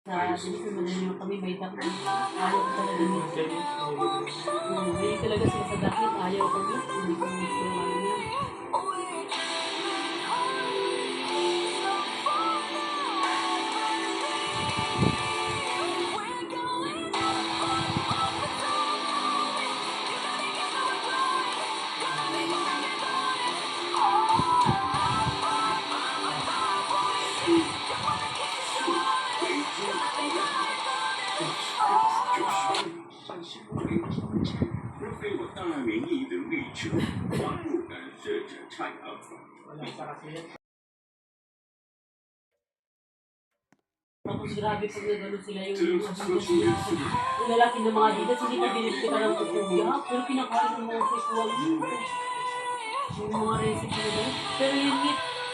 Sa Diyos, madali yung kami, may dakit. Ayaw ko talaga nito. May talaga sila sa dakit, ayaw ko nito. Hindi ko gusto ano niya. Tapos grabe pag nagano sila yung lalaki ng mga didas, hindi pa binibigyan ka ng kukuya, pero pinakalit ng mga sexual yung mga recipe na gano'n. Pero yun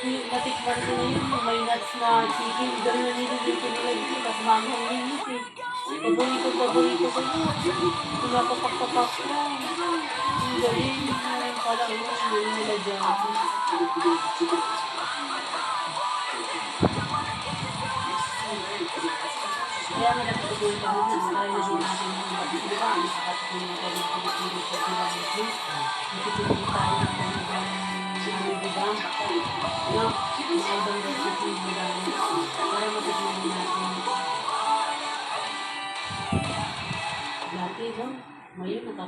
natikman ko na yun, yung may nuts na chicken, gano'n na niluluto nila dito, tapos manghang din yun eh. Paborito ko yun. Pinapapak-papak ko. Ang galing, parang yun nila dyan. Kaya nga nakikituloy kami na tayo na din natin yung bakit ba? Ang nakatuloy na tayo ng pagkakituloy sa pinamit. Nakituloy tayo ng talagang diba? Na, mga ibang recipe nila para matignan natin. Dati, no? Ngayon, nakakatuloy.